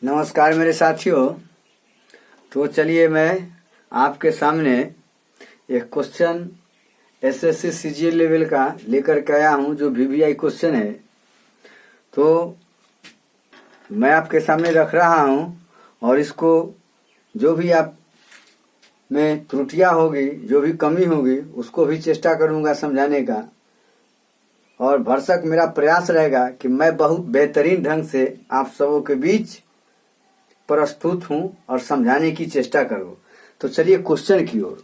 नमस्कार मेरे साथियों। तो चलिए मैं आपके सामने एक क्वेश्चन एसएससी सीजीएल लेवल का लेकर के आया हूँ, जो वीवीआई क्वेश्चन है। तो मैं आपके सामने रख रहा हूँ और इसको जो भी आप में त्रुटियां होगी, जो भी कमी होगी, उसको भी चेष्टा करूँगा समझाने का। और भरसक मेरा प्रयास रहेगा कि मैं बहुत बेहतरीन ढंग से आप सबों के बीच प्रस्तुत हूं और समझाने की चेष्टा करूं। तो चलिए क्वेश्चन की ओर।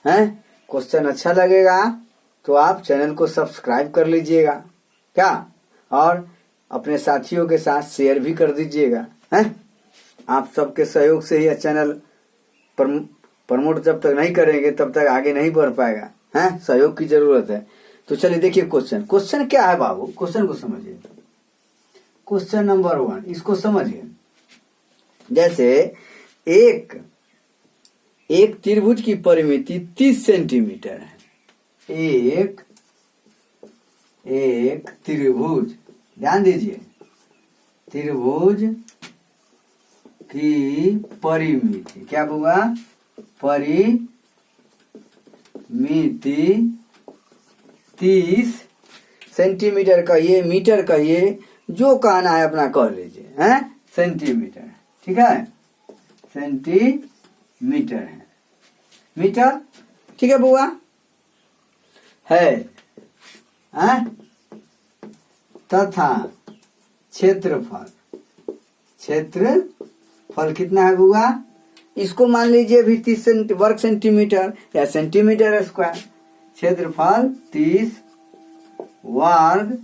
हैं, क्वेश्चन अच्छा लगेगा तो आप चैनल को सब्सक्राइब कर लीजिएगा क्या, और अपने साथियों के साथ शेयर भी कर दीजिएगा। हैं, आप सबके सहयोग से ही यह चैनल प्रमोट जब तक नहीं करेंगे तब तक आगे नहीं बढ़ पाएगा। हैं, सहयोग की जरूरत है। तो चलिए देखिए क्वेश्चन क्या है बाबू। क्वेश्चन को समझिए। क्वेश्चन नंबर 1 इसको समझिए। जैसे एक त्रिभुज की परिमिति 30 सेंटीमीटर है। एक त्रिभुज, ध्यान दीजिए, त्रिभुज की परिमिति क्या होगा? परिमिति 30 सेंटीमीटर कहिए, मीटर कहिए, जो कहना है अपना कह लीजिए। हैं, सेंटीमीटर, ठीक है, सेंटीमीटर है, मीटर, ठीक है बुआ है। हैं, तथा क्षेत्रफल कितना है बुआ? इसको मान लीजिए भी 30 वर्ग सेंटीमीटर या सेंटीमीटर स्क्वायर। क्षेत्रफल 30 वर्ग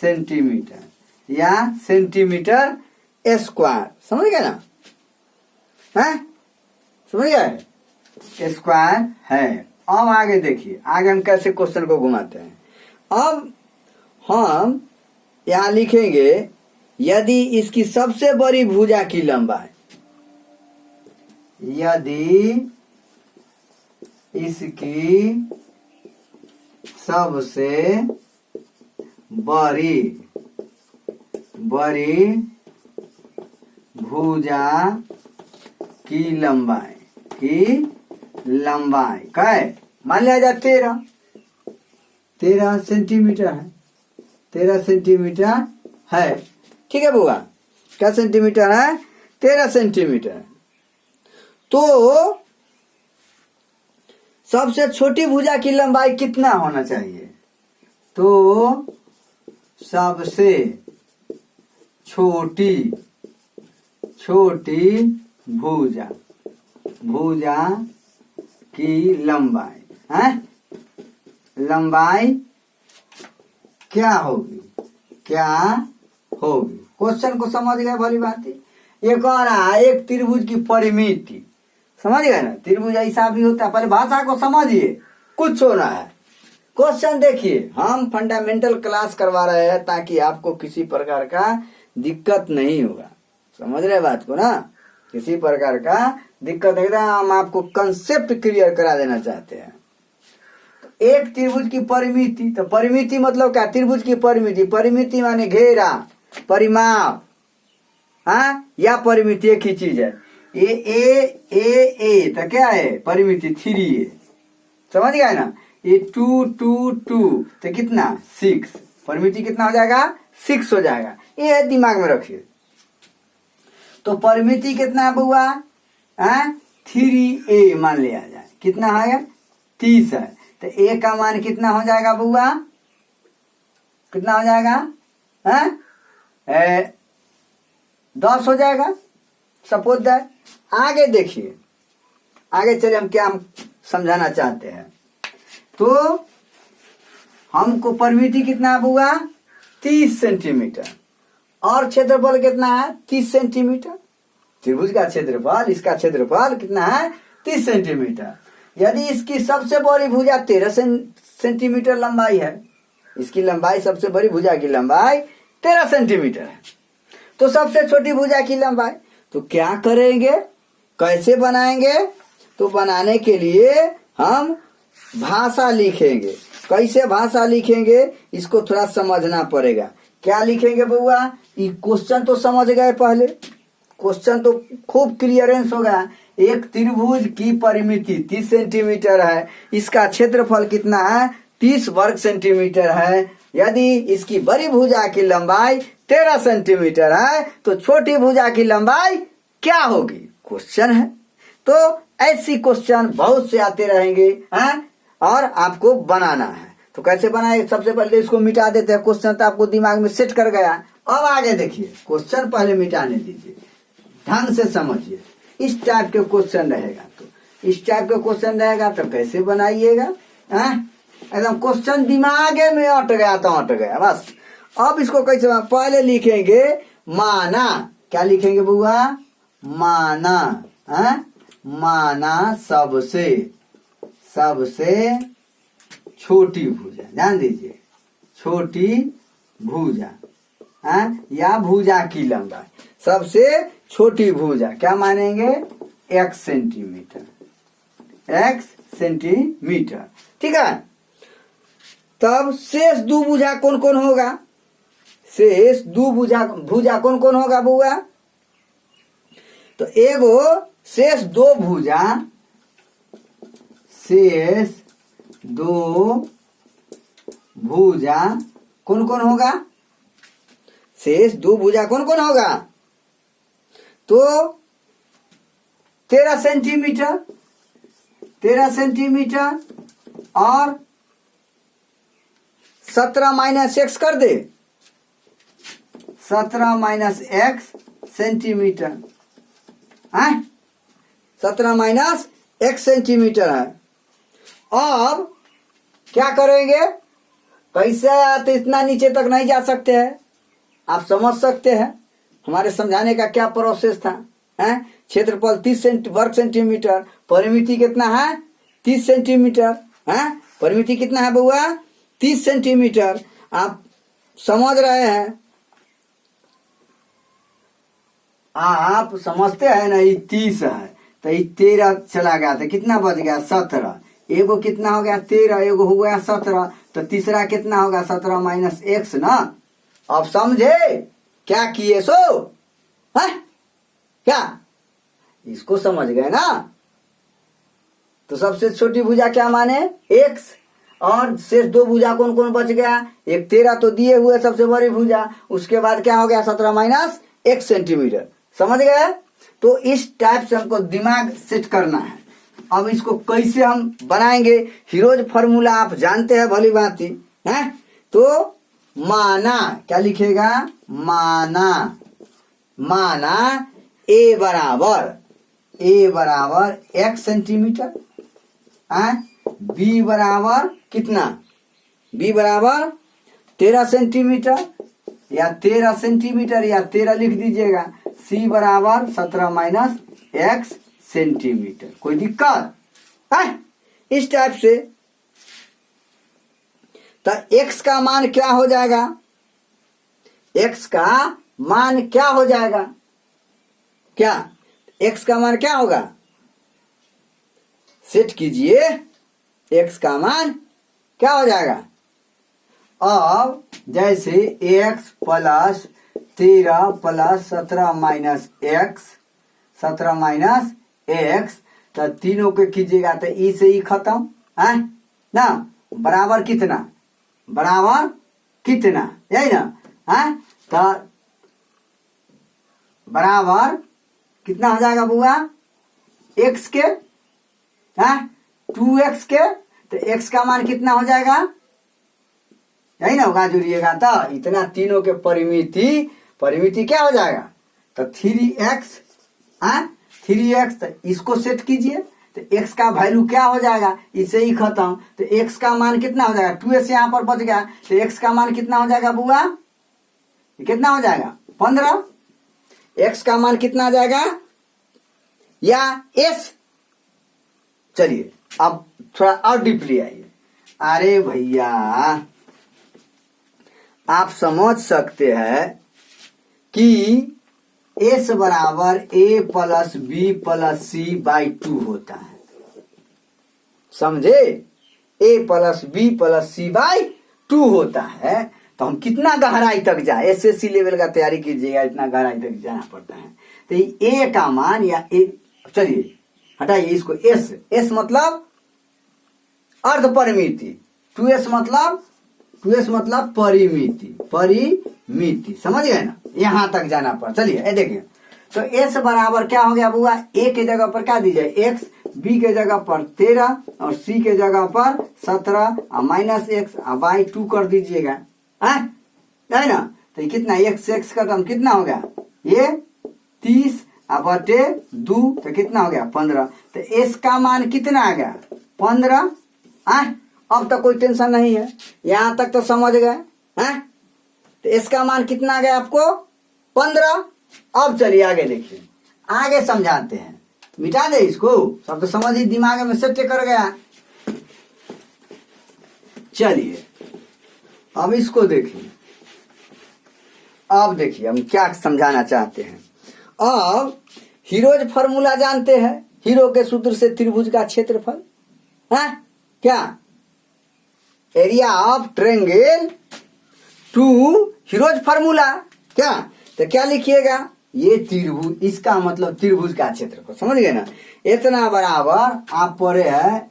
सेंटीमीटर या सेंटीमीटर स्क्वायर। समझ गए ना? हैं, समझ गए? स्क्वायर है। अब आगे देखिए, आगे हम कैसे क्वेश्चन को घुमाते हैं। अब हम यहां लिखेंगे, यदि इसकी सबसे बड़ी भुजा की लंबाई, यदि इसकी सबसे बड़ी भुजा की लंबाई क्या मान लिया जाए 13 सेंटीमीटर है। 13 सेंटीमीटर है, ठीक है बुआ? क्या सेंटीमीटर है? 13 सेंटीमीटर। तो सबसे छोटी भुजा की लंबाई कितना होना चाहिए? तो सबसे छोटी भुजा की लंबाई है, लंबाई क्या होगी? क्वेश्चन को समझ गए? भली बात है। ये कह रहा है एक त्रिभुज की परिमिति, समझ गए ना? त्रिभुज ऐसा भी होता है। पहले भाषा को समझिए, कुछ होना है। क्वेश्चन देखिए, हम फंडामेंटल क्लास करवा रहे हैं ताकि आपको किसी प्रकार का दिक्कत नहीं होगा। समझ रहे बात को ना? किसी प्रकार का दिक्कत है, हम आपको कंसेप्ट क्लियर करा देना चाहते हैं। एक त्रिभुज की परिमिति, तो परिमिति मतलब क्या? त्रिभुज की परिमिति माने घेरा, परिमाप, हाँ, या परिमिति एक ही चीज है। ए तो क्या है? परिमिति 3a, समझ गए ना? ये 2 तो कितना? 6। परिमिति कितना हो जाएगा? 6 हो जाएगा। ये दिमाग में रखिए। तो परिमिति कितना है बुआ? 3a मान लिया जाए। कितना है? 30 है। तो a का मान कितना हो जाएगा बुआ? कितना हो जाएगा? 10 हो जाएगा, सपोज दैट। आगे देखिए, आगे चले, हम क्या समझाना चाहते हैं। तो हमको परिमिति कितना है बुआ? 30 सेंटीमीटर। और क्षेत्रफल कितना है? 30 सेंटीमीटर। त्रिभुज का क्षेत्रफल, इसका क्षेत्रफल कितना है? 30 सेंटीमीटर। यदि इसकी सबसे बड़ी भुजा 13 सेंटीमीटर लंबाई है, इसकी लंबाई, सबसे बड़ी भुजा की लंबाई 13 सेंटीमीटर है, तो सबसे छोटी भुजा की लंबाई, तो क्या करेंगे, कैसे बनाएंगे? तो बनाने के लिए हम भाषा लिखेंगे। कैसे भाषा लिखेंगे इसको थोड़ा समझना पड़ेगा। क्या लिखेंगे बउआ? ये क्वेश्चन तो समझ गए, पहले क्वेश्चन तो खूब क्लियरेंस हो गया। एक त्रिभुज की परिमिति 30 सेंटीमीटर है, इसका क्षेत्रफल कितना है? 30 वर्ग सेंटीमीटर है। यदि इसकी बड़ी भुजा की लंबाई 13 सेंटीमीटर है तो छोटी भुजा की लंबाई क्या होगी? क्वेश्चन है। तो ऐसी क्वेश्चन बहुत से आते रहेंगे हैं, और आपको बनाना है। तो कैसे बनाए? सबसे पहले इसको मिटा देते हैं। क्वेश्चन तो आपको दिमाग में सेट कर गया। अब आगे देखिए, क्वेश्चन पहले मिटाने दीजिए, ढंग से समझिए। इस टाइप के क्वेश्चन रहेगा, तो इस टाइप के क्वेश्चन रहेगा तो कैसे बनाइएगा? एकदम क्वेश्चन दिमाग में अट गया तो अट गया बस। अब इसको कैसे? पहले लिखेंगे माना। क्या लिखेंगे बुआ? माना। माना सबसे छोटी भुजा, ध्यान दीजिए, छोटी भुजा या भुजा की लंबाई, सबसे छोटी भुजा क्या मानेंगे? x सेंटीमीटर, x सेंटीमीटर, ठीक है। तब शेष दो भुजा कौन कौन होगा? शेष दो भुजा कौन कौन होगा बुआ? तो एगो शेष दो भुजा, शेष दो भुजा कौन कौन होगा? शेष दो भुजा कौन कौन होगा? तो 13 सेंटीमीटर, 13 सेंटीमीटर और 17 माइनस x कर दे, 17 minus x centimetre, 17 minus x centimetre है। अब क्या करेंगे? कैसे? तो इतना नीचे तक नहीं जा सकते हैं, आप समझ सकते हैं हमारे समझाने का क्या प्रोसेस था। क्षेत्रफल 30 वर्ग सेंटीमीटर, परिमिति कितना है? 30 सेंटीमीटर। परिमिति कितना है बुआ? 30 सेंटीमीटर। आप समझ रहे हैं? आप समझते हैं ना? ये 30 है तो ये 13 चला गया तो कितना बच गया? 17। एगो कितना हो गया? 13, एगो हो गया 17, तो तीसरा कितना होगा? 17 माइनस x ना। अब समझे क्या किए? सो क्या इसको समझ गए ना? तो सबसे छोटी भुजा क्या माने? x, और शेष दो भुजा कौन कौन बच गया? एक 13 तो दिए हुए सबसे बड़ी भुजा, उसके बाद क्या हो गया? 17 माइनस x सेंटीमीटर। समझ गए? तो इस टाइप से हमको दिमाग सेट करना है। अब इसको कैसे हम बनाएंगे? हीरोज फॉर्मूला आप जानते हैं भली भांति है। तो माना क्या लिखेगा? माना a बराबर x सेंटीमीटर, b बराबर कितना? b बराबर 13 सेंटीमीटर या 13 सेंटीमीटर या 13 लिख दीजिएगा। c बराबर 17 माइनस x सेंटीमीटर। कोई दिक्कत है? इस टाइप से तो x का मान क्या हो जाएगा? x का मान क्या हो जाएगा? क्या x का मान क्या होगा? सेट कीजिए, x का मान क्या हो जाएगा? अब जैसे x plus 13 plus 17 minus x, 17 minus x, तो तीनों को कीजिएगा तो ई से ई खत्म है ना। बराबर कितना? बराबर कितना? यही ना। तो बराबर कितना हो जाएगा बुआ? x के 2x के, तो x का मान कितना हो जाएगा? यही ना होगा, जुड़िएगा तो इतना तीनों के परिमिति क्या हो जाएगा? तो 3x, 3x, तो इसको सेट कीजिए तो x का वैल्यू क्या हो जाएगा? इससे ही खत्म। तो x का मान कितना हो जाएगा? 2s यहाँ पर बच गया, तो x का मान कितना हो जाएगा बुआ? कितना हो जाएगा? 15। x का मान कितना आ जाएगा? या s? चलिए अब थोड़ा और डीपली आइए। अरे भैया आप समझ सकते हैं कि s बराबर a plus b plus c by 2 होता है। समझे? a plus b plus c by 2 होता है। तो हम कितना गहराई तक जाए, एसएससी लेवल का तैयारी कीजिएगा, इतना गहराई तक जाना पड़ता है। तो ए का मान या ए, चलिए हटाइए इसको, एस, एस मतलब अर्ध परिमिति, 2s मतलब परिमिति, परिमिति, समझ गए ना, यहां तक जाना पड़। चलिए ये देखिए, तो s बराबर क्या हो गया बुआ, a के जगह पर क्या दीजिए x, b के जगह पर 13 और c के जगह पर 17 और माइनस x बाई 2 कर दीजिएगा, है ना। तो ये कितना, x का टर्म कितना हो गया, ये 30 बटे 2, तो कितना हो गया 15। तो s का मान कितना आ गया 15। अब तक कोई टेंशन नहीं है, यहां तक तो समझ गए हैं। तो s का मान कितना आ गया आपको 15। अब चलिए आगे देखिए, आगे समझाते हैं, मिटा दे इसको, सब तो समझ ही दिमाग में सेट कर गया। चलिए अब इसको देखिए, अब देखिए हम क्या समझाना चाहते हैं। अब हीरोज फॉर्मूला जानते हैं, हीरो के सूत्र से त्रिभुज का क्षेत्रफल है क्या, area of triangle to Heron's formula क्या। तो क्या लिखिएगा, ये त्रिभुज, इसका मतलब त्रिभुज का क्षेत्रफल, समझ गए ना। इतना बराबर आप पढ़े है,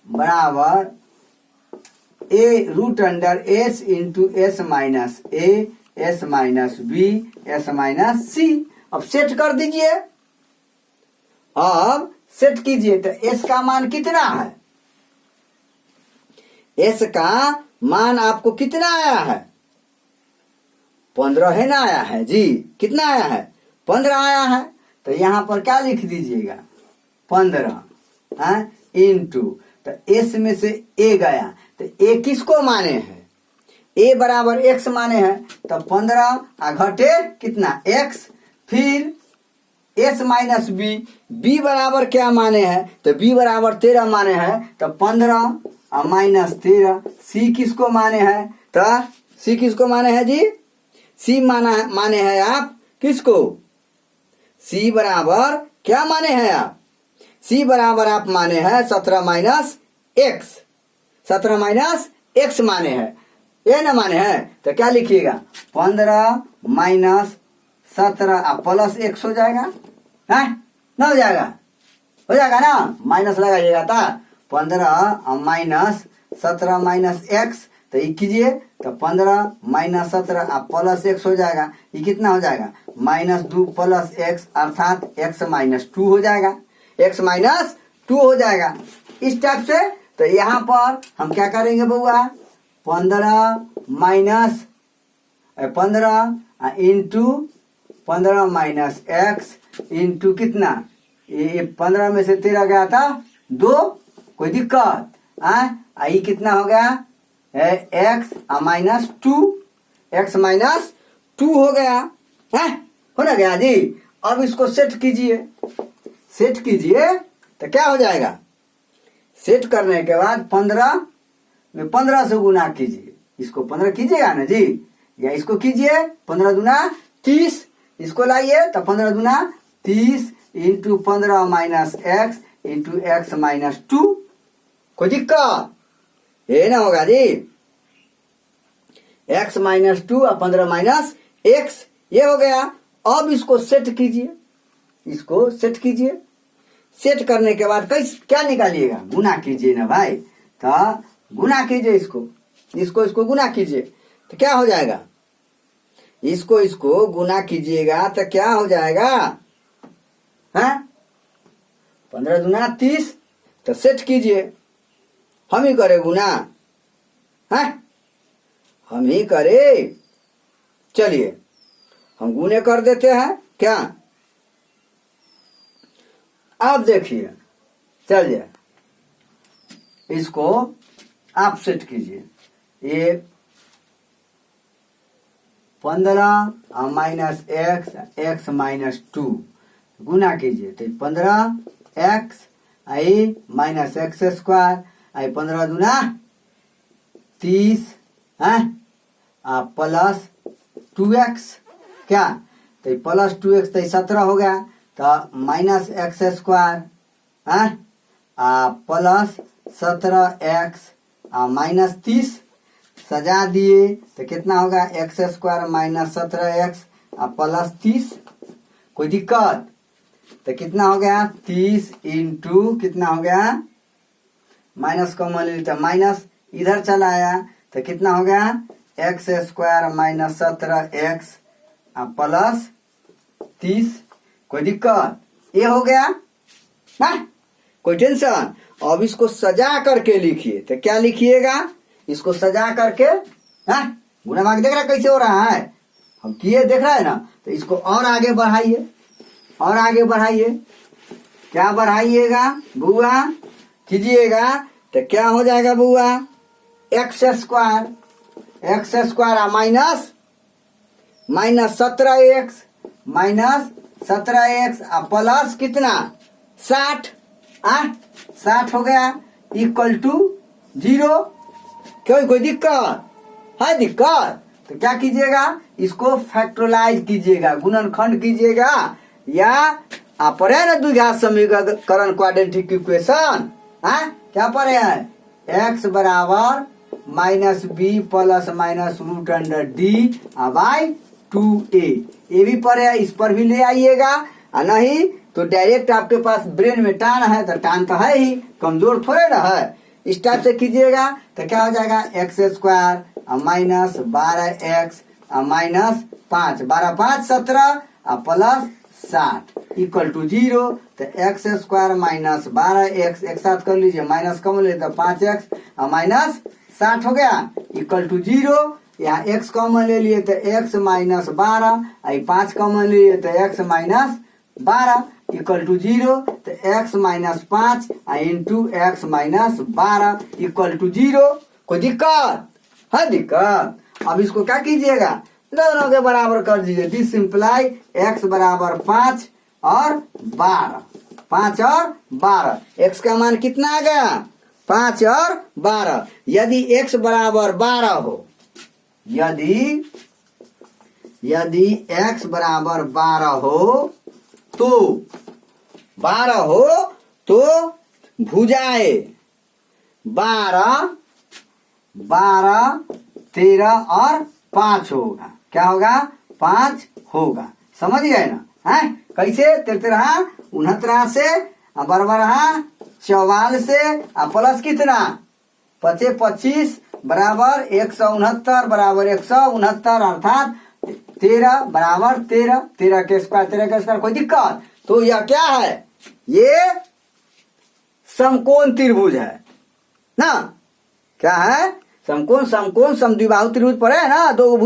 बराबर a root under s into S minus A S minus B S minus C. अब सेट कर दीजिए, अब सेट कीजिए। तो s का मान कितना है, s का मान आपको कितना आया है 15 है ना, आया है जी, कितना आया है 15 आया है। तो यहां पर क्या लिख दीजिएगा 15 इंटू, तो s में से a गया, तो a किसको माने हैं, a बराबर x माने हैं, तो 15 घटे कितना x, फिर s माइनस b बराबर क्या माने हैं, तो b बराबर 13 माने हैं, तो 15 माइनस 13। c किसको माने हैं, तो c किसको माने हैं जी, c माने हैं आप किसको, c बराबर क्या माने हैं आप, c बराबर आप माने हैं 17 माइनस x, 17 माइनस x माने हैं, ये ना माने हैं। तो क्या लिखिएगा 15 माइनस 17 प्लस x हो जाएगा, है ना, हो जाएगा ना, माइनस लगाइएगा था, 15 माइनस 17 माइनस x, तो ये कीजिए, तो 15 माइनस 17 प्लस x हो जाएगा, ये कितना हो जाएगा -2 प्लस x, अर्थात x माइनस 2 हो जाएगा, x माइनस 2 हो जाएगा इस टाइप से। तो यहाँ पर हम क्या करेंगे बउआ, 15 minus 15 into 15 minus x into कितना, ये 15 में से 13 गया था 2, कोई दिक्कत, ये कितना हो गया x माइनस 2, x माइनस 2 हो गया, है हो ना गया जी। अब इसको सेट कीजिए, सेट कीजिए तो क्या हो जाएगा, सेट करने के बाद 15 में 15 से गुना कीजिए, इसको 15 कीजिएगा ना जी, या इसको कीजिए 15 दूना 30, इसको लाइए तो 15 दूना 30 into 15 minus x into x minus 2, कोई दिक्कत ये ना होगा जी, x माइनस 2 और 15 माइनस एक्स, ये हो गया। अब इसको सेट कीजिए, इसको सेट कीजिए, सेट करने के बाद कैसे क्या निकालिएगा, गुना कीजिए ना भाई, तो गुना कीजिए, इसको गुना कीजिए तो क्या हो जाएगा, इसको गुना कीजिएगा तो क्या हो जाएगा, हैं 15 दूना 30, तो सेट कीजिए, हम ही करे गुना, हैं हम ही करे, चलिए हम गुने कर देते हैं क्या। अब देखिए चलिए इसको आप सेट कीजिए, ये 15 माइनस एक्स माइनस 2 गुना कीजिए, तो 15 एक्स आई माइनस एक्स स्क्वायर आई 15 दूना 30 है प्लस 2x क्या, तो प्लस 2x तो 17 हो गया, तो माइनस एक्स स्क्वायर है प्लस 17x माइनस 30, सजा दिए तो कितना होगा x square minus 17x plus 30। कोई दिक्कत? तो कितना हो गया 30 इंटू कितना हो गया माइनस कॉमन ले लेते माइनस इधर चला आया तो कितना हो गया x square minus 17x plus 30। कोई दिक्कत? ये हो गया ना, कोई टेंशन? अब इसको सजा करके लिखिए तो क्या लिखिएगा? इसको सजा करके गुणा भाग देख रहा कैसे हो रहा है, हम किए देख रहा है ना। तो इसको और आगे बढ़ाइए, और आगे बढ़ाइए। क्या बढ़ाइएगा बुआ? कीजिएगा तो क्या हो जाएगा बुआ? X square minus 17x plus कितना 60 60 हो गया इक्वल टू 0। कोई दिक्कत है? दिक्कत तो क्या कीजिएगा? इसको फैक्टराइज कीजिएगा, गुणनखंड कीजिएगा, या आप पढ़े ना द्विघात समीकरण क्वाड्रेटिक इक्वेशन। क्या पढ़े हैं? x बराबर minus b plus minus root under d by 2a। ये भी पढ़े है, इस पर भी ले आइएगा। नहीं तो डायरेक्ट आपके पास ब्रेन में टान है तो टान तो है ही, कमजोर थोड़े ना है। इस टाइप से कीजिएगा तो क्या हो जाएगा x square minus 12x minus 5 12 5 17 plus 60 equal to 0। तो एक्स स्क्वायर माइनस 12x एक साथ कर लीजिए, माइनस कम ले तो 5x माइनस 60 हो गया इक्वल टू 0। यहाँ x कॉमन ले लिए तो x माइनस 12, 5 कॉमन ले लिए तो x माइनस 12 इक्वल टू 0। तो x minus 5 into x minus 12 equal to 0। कोई दिक्कत है? दिक्कत? अब इसको क्या कीजिएगा? दोनों के बराबर कर दीजिए। दिस सिंप्लाई x बराबर 5 और 12, 5 और 12। x का मान कितना आ गया? 5 और 12। यदि x बराबर 12 हो, यदि x बराबर 12 हो तो भुजाए 12 13 और 5 होगा। क्या होगा? 5 होगा। समझ गए ना? है कैसे? 13 69 से बराबर 44 से प्लस कितना 25 बराबर 169 बराबर 169 अर्थात 13 बराबर 13 के स्क्वायर। कोई दिक्कत? तो यह क्या है? ये समकोण त्रिभुज है ना। क्या है? समकोण समद्विबाहु त्रिभुज पर है ना। दो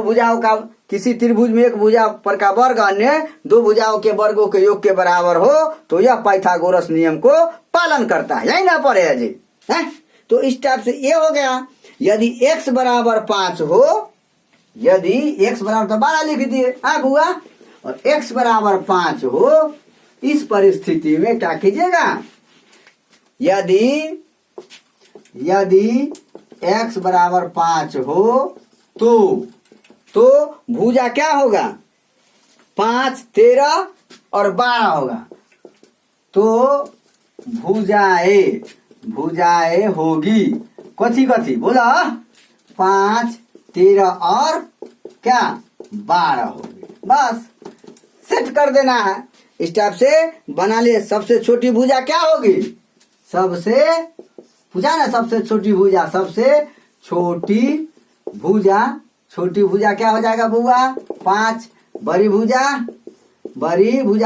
भुजाओं का किसी त्रिभुज में एक भुजा पर का वर्ग अन्य दो भुजाओं के वर्गों के योग के बराबर हो तो यह पाइथागोरस नियम को पालन करता है। यही ना पढ़े है जी है? तो इस टाइप से ये हो गया। यदि x बराबर 5 हो, यदि x बराबर तो 12 लिख दिए बुआ, और x बराबर 5 हो, इस परिस्थिति में क्या कीजिएगा? यदि x बराबर 5 हो तो भुजा क्या होगा? 5 13 और 12 होगा। तो भुजाए होगी कथी बोला? 5 13 और क्या 12 होगी। बस सेट कर देना है। इस टाइप से बना लिए। सबसे छोटी भुजा क्या होगी? सबसे छोटी भुजा क्या हो जाएगा बुआ? 5। बड़ी भुजा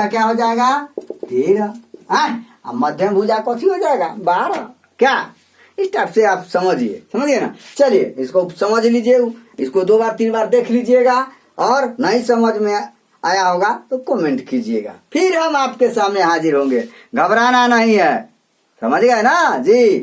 क्या हो जाएगा? 13। मध्यम भुजा कथी हो जाएगा? 12। क्या? इस टाइप से आप समझिए ना। चलिए इसको समझ लीजिए, इसको 2 बार 3 बार देख लीजिएगा, और नहीं समझ में आया होगा तो कमेंट कीजिएगा। फिर हम आपके सामने हाजिर होंगे। घबराना नहीं है। समझ गए ना जी?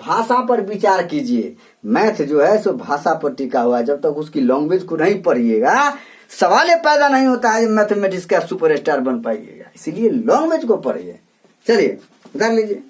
भाषा पर विचार कीजिए। मैथ जो है सो भाषा पर टिका हुआ है। जब तक उसकी लैंग्वेज को नहीं पढ़िएगा सवाल पैदा नहीं होता है मैथमेटिक्स का सुपरस्टार बन पाइएगा। इसलिए लैंग्वेज को पढ़िए। चलिए उतार लीजिए।